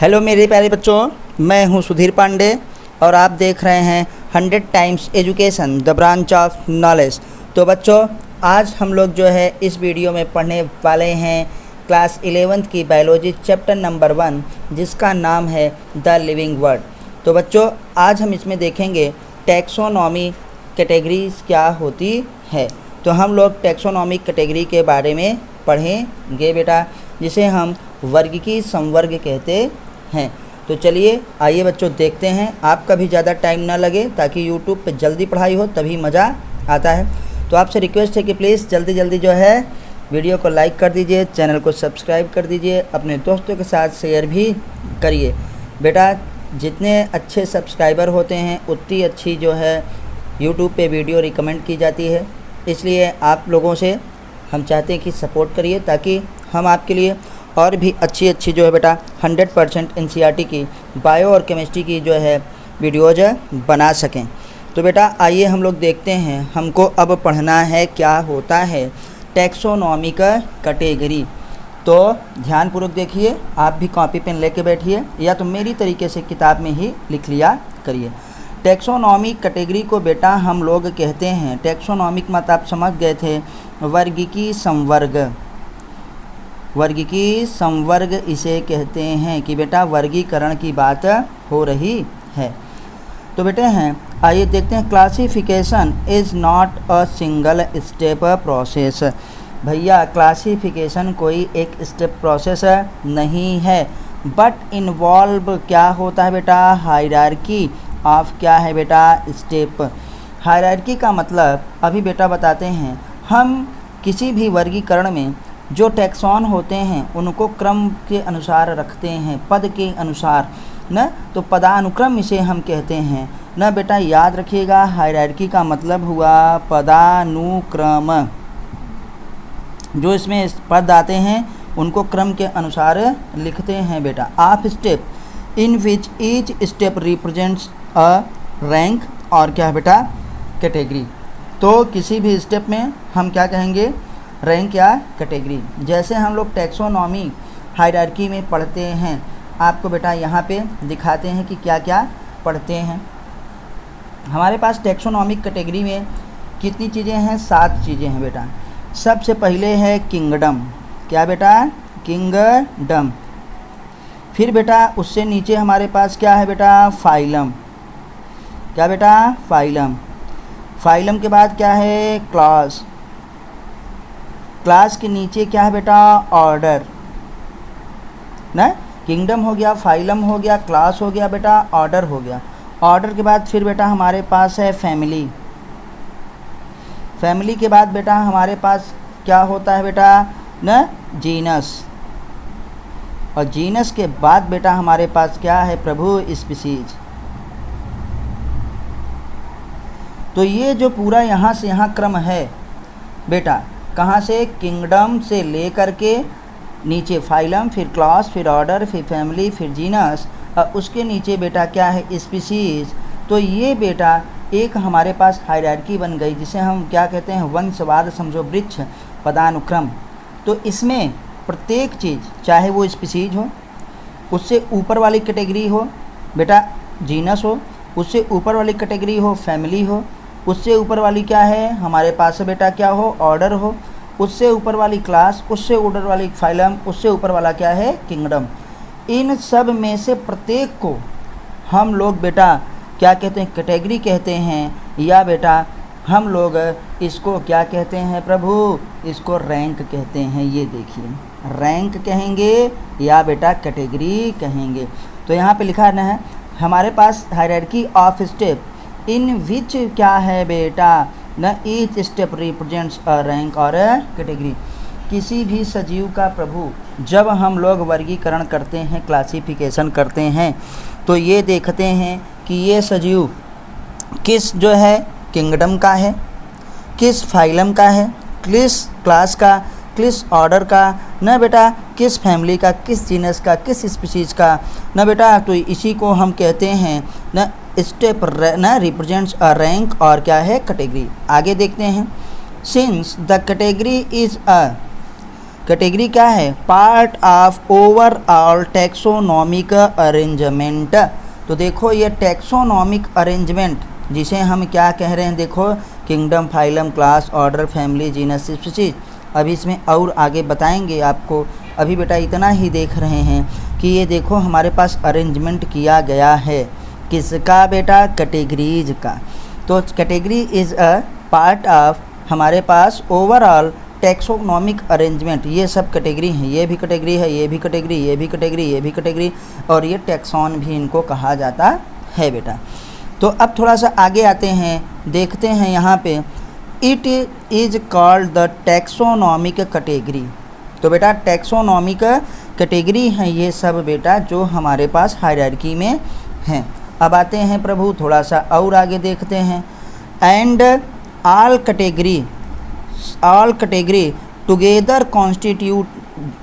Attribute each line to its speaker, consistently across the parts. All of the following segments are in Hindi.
Speaker 1: हेलो मेरे प्यारे बच्चों, मैं हूं सुधीर पांडे और आप देख रहे हैं 100 times education the branch of knowledge. तो बच्चों, आज हम लोग जो है इस वीडियो में पढ़ने वाले हैं क्लास 11th की बायोलॉजी चैप्टर नंबर 1, जिसका नाम है द लिविंग वर्ड। तो बच्चों, आज हम इसमें देखेंगे टैक्सोनॉमी कैटेगरीज क्या होती है। तो हम लोग टैक्सोनॉमिक कैटेगरी के बारे में पढ़ेंगे बेटा, जिसे हम वर्गीकी संवर्ग कहते हैं। तो चलिए आइए बच्चों देखते हैं, आपका भी ज़्यादा टाइम ना लगे ताकि यूट्यूब पे जल्दी पढ़ाई हो, तभी मज़ा आता है। तो आपसे रिक्वेस्ट है कि प्लीज़ जल्दी जल्दी जो है वीडियो को लाइक कर दीजिए, चैनल को सब्सक्राइब कर दीजिए, अपने दोस्तों के साथ शेयर भी करिए। बेटा, जितने अच्छे सब्सक्राइबर होते हैं उतनी अच्छी जो है यूट्यूब पे वीडियो रिकमेंड की जाती है। इसलिए आप लोगों से हम चाहते हैं कि सपोर्ट करिए ताकि हम आपके लिए और भी अच्छी जो है बेटा 100% एनसीईआरटी की बायो और केमिस्ट्री की जो है वीडियोज बना सकें। तो बेटा आइए हम लोग देखते हैं, हमको अब पढ़ना है क्या होता है टैक्सोनॉमिक कैटेगरी। तो ध्यानपूर्वक देखिए, आप भी कॉपी पेन लेके बैठिए या तो मेरी तरीके से किताब में ही लिख लिया करिए। टैक्सोनॉमिक कैटेगरी को बेटा हम लोग कहते हैं, टैक्सोनॉमिक मत आप समझ गए थे, वर्गीकी संवर्ग। वर्गीकी संवर्ग इसे कहते हैं कि बेटा वर्गीकरण की बात हो रही है। तो बेटे हैं, आइए देखते हैं। Classification is not a single step process. भैया, क्लासिफिकेशन कोई एक स्टेप प्रोसेस नहीं है, बट इन्वॉल्व क्या होता है बेटा, हायरार्की ऑफ क्या है बेटा, स्टेप। हायरार्की का मतलब अभी बेटा बताते हैं। हम किसी भी वर्गीकरण में जो टैक्सॉन होते हैं उनको क्रम के अनुसार रखते हैं, पद के अनुसार न, तो पदानुक्रम इसे हम कहते हैं न बेटा। याद रखिएगा, हायरार्की का मतलब हुआ पदानुक्रम। जो इसमें पद आते हैं उनको क्रम के अनुसार लिखते हैं बेटा। Of step in which each step represents a rank और क्या है बेटा, कैटेगरी। तो किसी भी स्टेप में हम क्या कहेंगे, रैंक या कैटेगरी। जैसे हम लोग टैक्सोनॉमी हायरार्की में पढ़ते हैं, आपको बेटा यहाँ पे दिखाते हैं कि क्या क्या पढ़ते हैं। हमारे पास टैक्सोनॉमिक कैटेगरी में कितनी चीज़ें हैं, 7 चीज़ें हैं बेटा। सबसे पहले है किंगडम। क्या बेटा, किंगडम। फिर बेटा उससे नीचे हमारे पास क्या है बेटा, फाइलम। क्या बेटा, फाइलम। फाइलम के बाद क्या है, क्लास। क्लास के नीचे क्या है बेटा, ऑर्डर। ना, किंगडम हो गया, फाइलम हो गया, क्लास हो गया बेटा, ऑर्डर हो गया। ऑर्डर के बाद फिर बेटा हमारे पास है फैमिली। फैमिली के बाद बेटा हमारे पास क्या होता है बेटा, न, जीनस। और जीनस के बाद बेटा हमारे पास क्या है प्रभु, स्पीशीज। तो ये जो पूरा यहाँ से यहाँ क्रम है बेटा, कहाँ से, किंगडम से लेकर के नीचे फाइलम, फिर क्लास, फिर ऑर्डर, फिर फैमिली, फिर जीनस, और उसके नीचे बेटा क्या है, स्पीशीज़। तो ये बेटा एक हमारे पास हायरार्की बन गई, जिसे हम क्या कहते हैं, वंशवाद समझो, वृक्ष पदानुक्रम। तो इसमें प्रत्येक चीज़, चाहे वो स्पीशीज हो, उससे ऊपर वाली कैटेगरी हो बेटा जीनस हो, उससे ऊपर वाली कैटेगरी हो फैमिली हो, उससे ऊपर वाली क्या है हमारे पास बेटा क्या हो, ऑर्डर हो, उससे ऊपर वाली क्लास, उससे ऊपर वाली फाइलम, उससे ऊपर वाला क्या है, किंगडम। इन सब में से प्रत्येक को हम लोग बेटा क्या कहते हैं, कैटेगरी कहते हैं, या बेटा हम लोग इसको क्या कहते हैं प्रभु, इसको रैंक कहते हैं। ये देखिए, रैंक कहेंगे या बेटा कैटेगरी कहेंगे। तो यहाँ पे लिखा है हमारे पास हायरार्की ऑफ स्टेप इन विच क्या है बेटा, न, each step represents a rank और कैटेगरी। किसी भी सजीव का प्रभु जब हम लोग वर्गीकरण करते हैं, क्लासिफिकेशन करते हैं, तो ये देखते हैं कि ये सजीव किस जो है किंगडम का है, किस फाइलम का है, किस क्लास का, किस ऑर्डर का, न बेटा किस फैमिली का, किस जीनस का, किस स्पीशीज़ का, न बेटा। तो इसी को हम कहते हैं न स्टेप न रिप्रेजेंट्स अ रैंक और क्या है, कैटेगरी। आगे देखते हैं। Since the category is a category क्या है? Part of overall taxonomic arrangement. तो देखो ये टैक्सोनॉमिक अरेंजमेंट जिसे हम क्या कह रहे हैं, देखो kingdom, phylum, class, order, family, genus, species. अभी इसमें और आगे बताएंगे आपको। अभी बेटा इतना ही देख रहे हैं कि ये देखो हमारे पास अरेंजमेंट किया गया है किसका बेटा? कैटेगरीज का। तो category is a part of हमारे पास ओवरऑल टैक्सोनॉमिक अरेंजमेंट। ये सब कैटेगरी हैं, ये भी कैटेगरी है, ये भी कैटेगरी, ये भी कैटेगरी, ये भी कैटेगरी, और ये टैक्सॉन भी इनको कहा जाता है बेटा। तो अब थोड़ा सा आगे आते हैं, देखते हैं यहाँ पे it is called the taxonomic category. तो बेटा टैक्सोनॉमिक कैटेगरी हैं ये सब बेटा जो हमारे पास हायरार्की में हैं। अब आते हैं प्रभु थोड़ा सा और आगे देखते हैं। And all category together constitute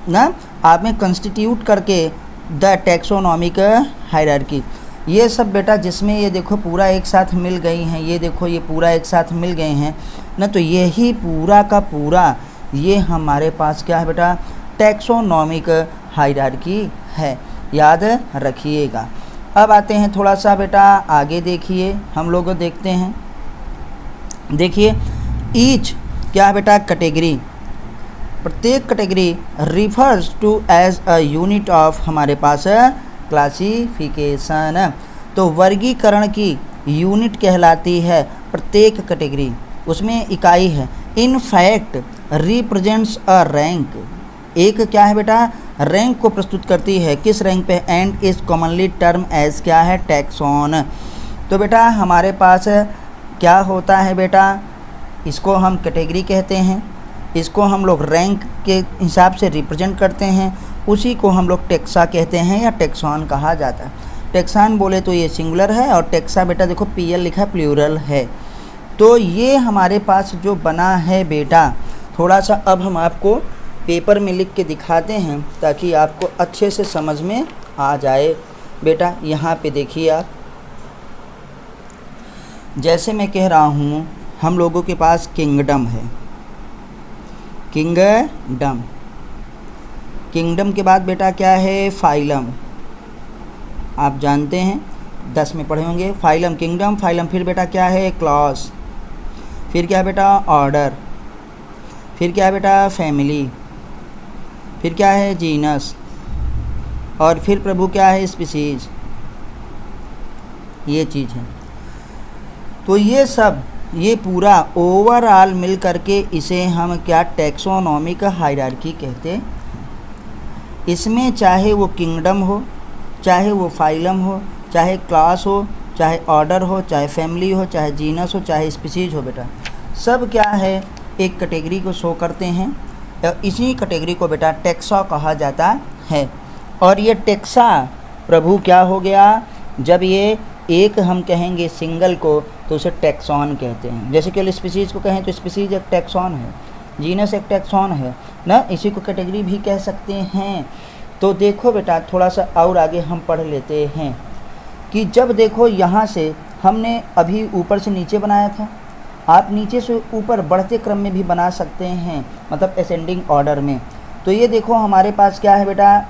Speaker 1: ना, आप में कंस्टिट्यूट करके द टैक्सोनॉमिक हायरार्की। ये सब बेटा जिसमें ये देखो पूरा एक साथ मिल गई हैं, ये देखो ये पूरा एक साथ मिल गए हैं ना, तो यही पूरा का पूरा ये हमारे पास क्या है बेटा? टैक्सोनॉमिक हायरार्की है, याद रखिएगा। अब आते हैं थोड़ा सा बेटा आगे, देखिए हम लोग देखते हैं। देखिए ईच क्या है बेटा? कैटेगरी। प्रत्येक category refers to as a unit of हमारे पास क्लासिफिकेशन। तो वर्गीकरण की यूनिट कहलाती है प्रत्येक कैटेगरी, उसमें इकाई है। In fact represents a rank. एक क्या है बेटा? रैंक को प्रस्तुत करती है। किस रैंक पे? And is commonly term as क्या है? टैक्सॉन। तो बेटा हमारे पास क्या होता है बेटा? इसको हम कैटेगरी कहते हैं, इसको हम लोग रैंक के हिसाब से रिप्रेजेंट करते हैं, उसी को हम लोग टेक्सा कहते हैं या टैक्सॉन कहा जाता है। टैक्सॉन बोले तो ये सिंगुलर है, और टेक्सा बेटा देखो पीएल लिखा प्लूरल है। तो ये हमारे पास जो बना है बेटा, थोड़ा सा अब हम आपको पेपर में लिख के दिखाते हैं ताकि आपको अच्छे से समझ में आ जाए। बेटा यहाँ पे देखिए आप, जैसे मैं कह रहा हूँ हम लोगों के पास किंगडम है, किंगडम। किंगडम के बाद बेटा क्या है? फाइलम। आप जानते हैं 10 में पढ़े होंगे। फाइलम, किंगडम, फाइलम, फिर बेटा क्या है? क्लॉस, फिर क्या है बेटा? ऑर्डर, फिर क्या है बेटा? फैमिली, फिर क्या है? जीनस, और फिर प्रभु क्या है? स्पीशीज। ये चीज़ है। तो ये सब ये पूरा ओवरऑल मिल करके इसे हम क्या? टैक्सोनॉमिक हायरार्की कहते। इसमें चाहे वो किंगडम हो, चाहे वो फाइलम हो, चाहे क्लास हो, चाहे ऑर्डर हो, चाहे फैमिली हो, चाहे जीनस हो, चाहे स्पीशीज हो बेटा, सब क्या है? एक कैटेगरी को शो करते हैं। इसी कैटेगरी को बेटा टेक्सा कहा जाता है। और ये टेक्सा प्रभु क्या हो गया? जब ये एक हम कहेंगे सिंगल को तो उसे टैक्सॉन कहते हैं। जैसे कि स्पीशीज़ को कहें तो स्पीशीज़ एक टैक्सॉन है, जीनस एक टैक्सॉन है ना, इसी को कैटेगरी भी कह सकते हैं। तो देखो बेटा थोड़ा सा और आगे हम पढ़ लेते हैं कि जब देखो यहाँ से हमने अभी ऊपर से नीचे बनाया था, आप नीचे से ऊपर बढ़ते क्रम में भी बना सकते हैं, मतलब असेंडिंग ऑर्डर में। तो ये देखो हमारे पास क्या है बेटा?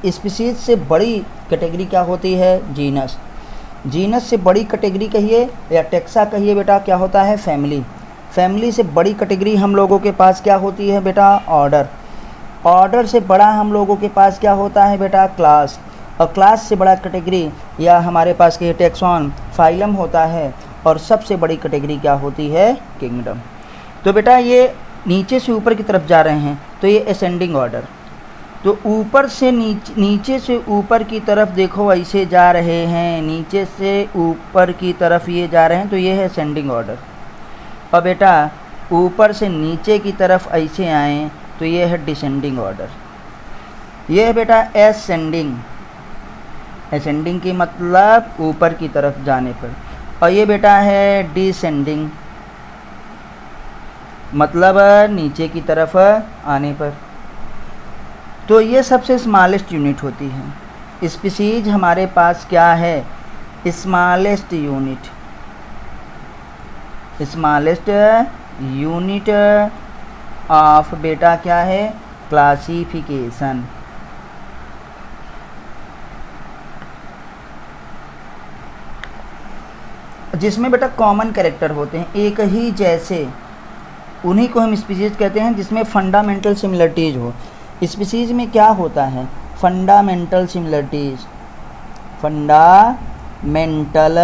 Speaker 1: स्पीशीज से बड़ी कैटेगरी क्या होती है? जीनस। जीनस से बड़ी कैटेगरी कहिए या टेक्सा कहिए बेटा क्या होता है? फैमिली। फैमिली से बड़ी कैटेगरी हम लोगों के पास क्या होती है बेटा? ऑर्डर। ऑर्डर से बड़ा हम लोगों के पास क्या होता है बेटा? क्लास। और क्लास से बड़ा कैटेगरी या हमारे पास के टैक्सॉन फाइलम होता है। और सबसे बड़ी कैटेगरी क्या होती है? किंगडम। तो बेटा ये नीचे से ऊपर की तरफ जा रहे हैं तो ये असेंडिंग ऑर्डर। तो ऊपर से नीचे से ऊपर की तरफ देखो ऐसे जा रहे हैं, नीचे से ऊपर की तरफ ये जा रहे हैं तो ये है असेंडिंग ऑर्डर। और बेटा ऊपर से नीचे की तरफ ऐसे आएँ तो ये है डिसेंडिंग ऑर्डर। ये है बेटा एसेंडिंग। एसेंडिंग की मतलब ऊपर की तरफ जाने पर। और ये बेटा है डिसेंडिंग, मतलब नीचे की तरफ आने पर। तो ये सबसे स्मॉलेस्ट यूनिट होती है। स्पीशीज हमारे पास क्या है? Smallest unit. Smallest unit of बेटा क्या है? क्लासिफिकेशन। जिसमें बेटा कॉमन कैरेक्टर होते हैं, एक ही जैसे, उन्हीं को हम स्पीसीज कहते हैं जिसमें फंडामेंटल सिमिलरिटीज हो। स्पीसीज में क्या होता है? Fundamental similarities, fundamental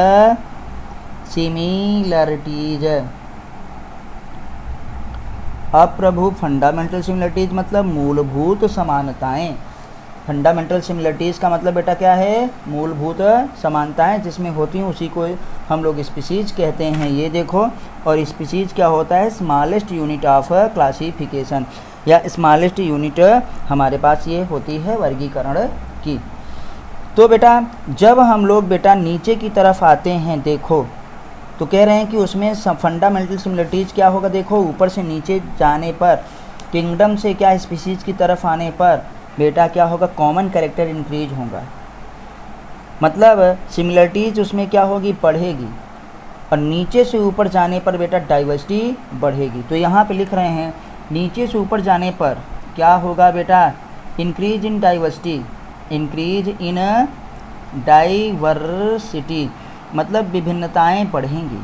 Speaker 1: similarities. अब प्रभु फंडामेंटल सिमिलरिटीज मतलब मूलभूत समानताएं। फंडामेंटल सिमिलरिटीज़ का मतलब बेटा क्या है? मूलभूत समानताएं जिसमें होती हैं उसी को हम लोग स्पीसीज कहते हैं। ये देखो, और स्पीसीज क्या होता है? स्मॉलेस्ट यूनिट ऑफ क्लासिफिकेशन, या स्मॉलेस्ट यूनिट हमारे पास ये होती है वर्गीकरण की। तो बेटा जब हम लोग बेटा नीचे की तरफ आते हैं, देखो तो कह रहे हैं कि उसमें फंडामेंटल सिमिलरिटीज़ क्या होगा? देखो ऊपर से नीचे जाने पर, किंगडम से क्या स्पीसीज की तरफ आने पर बेटा क्या होगा? कॉमन कैरेक्टर इंक्रीज होगा, मतलब सिमिलरिटीज उसमें क्या होगी? बढ़ेगी। और नीचे से ऊपर जाने पर बेटा डाइवर्सिटी बढ़ेगी। तो यहाँ पे लिख रहे हैं नीचे से ऊपर जाने पर क्या होगा बेटा? Increase in diversity, increase in diversity मतलब विभिन्नताएं बढ़ेंगी।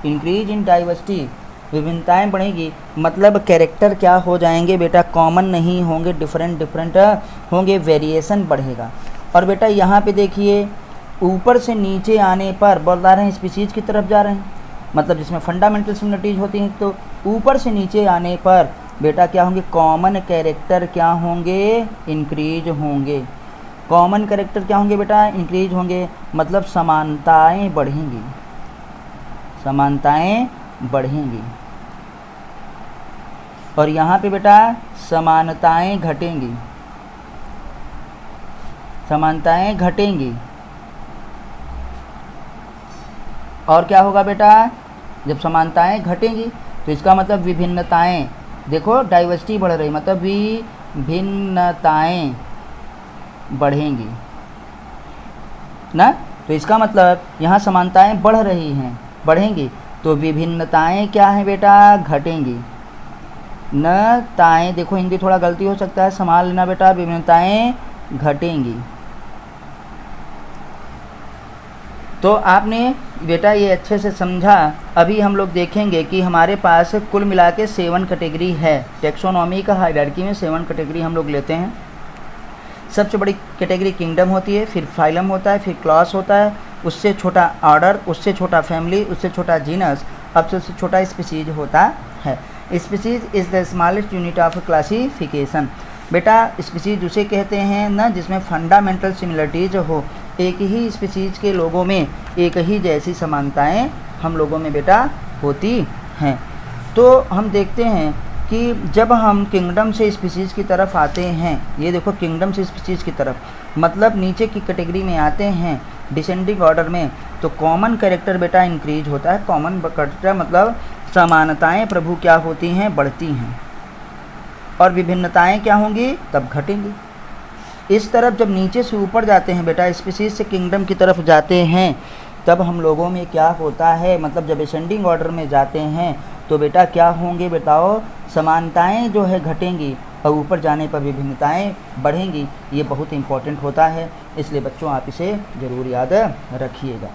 Speaker 1: इंक्रीज इन डाइवर्सिटी, विभिन्नताएं बढ़ेंगी मतलब कैरेक्टर क्या हो जाएंगे बेटा? कॉमन नहीं होंगे, डिफरेंट होंगे, वेरिएशन बढ़ेगा। और बेटा यहाँ पे देखिए ऊपर से नीचे आने पर बता रहे हैं स्पीसीज की तरफ जा रहे हैं, मतलब जिसमें फंडामेंटल सिमिलरिटीज होती हैं। तो ऊपर से नीचे आने पर बेटा क्या होंगे? कॉमन कैरेक्टर क्या होंगे? इंक्रीज होंगे। कॉमन कैरेक्टर क्या होंगे बेटा? इंक्रीज होंगे, मतलब समानताएं बढ़ेंगी, समानताएं बढ़ेंगी। और यहाँ पे बेटा समानताएं घटेंगी, समानताएं घटेंगी। और क्या होगा बेटा? जब समानताएं घटेंगी तो इसका मतलब विभिन्नताएं, देखो डाइवर्सिटी बढ़ रही मतलब विभिन्नताएं बढ़ेंगी ना। तो इसका मतलब यहाँ समानताएं बढ़ रही हैं, बढ़ेंगी, तो विभिन्नताएं क्या हैं बेटा? घटेंगी। न ताएं, देखो हिंदी थोड़ा गलती हो सकता है, संभाल लेना बेटा, विभिन्नताएं घटेंगी। तो आपने बेटा ये अच्छे से समझा। अभी हम लोग देखेंगे कि हमारे पास कुल मिला के 7 कैटेगरी है। टेक्सोनॉमी का हायरार्की में 7 कैटेगरी हम लोग लेते हैं। सबसे बड़ी कैटेगरी किंगडम होती है, फिर फाइलम होता है, फिर क्लास होता है, उससे छोटा ऑर्डर, उससे छोटा फैमिली, उससे छोटा जीनस, अब सबसे छोटा स्पीसीज होता है। Species is the smallest unit of classification. बेटा स्पीसीज उसे कहते हैं ना जिसमें फंडामेंटल सिमिलरिटीज हो, एक ही स्पीसीज के लोगों में एक ही जैसी समानताएं हम लोगों में बेटा होती हैं। तो हम देखते हैं कि जब हम किंगडम से स्पीसीज की तरफ आते हैं, ये देखो किंगडम से स्पीसीज की तरफ मतलब नीचे की कैटेगरी में आते हैं डिसेंडिंग ऑर्डर में, तो कॉमन कैरेक्टर बेटा इंक्रीज होता है। कॉमन कैरेक्टर मतलब समानताएं प्रभु क्या होती हैं? बढ़ती हैं। और विभिन्नताएं क्या होंगी? तब घटेंगी। इस तरफ जब नीचे से ऊपर जाते हैं बेटा, स्पीसीज से किंगडम की तरफ जाते हैं, तब हम लोगों में क्या होता है? मतलब जब असेंडिंग ऑर्डर में जाते हैं तो बेटा क्या होंगे? बताओ, समानताएं जो है घटेंगी और ऊपर जाने पर विभिन्नताएं बढ़ेंगी। ये बहुत इंपॉर्टेंट होता है, इसलिए बच्चों आप इसे ज़रूर याद रखिएगा।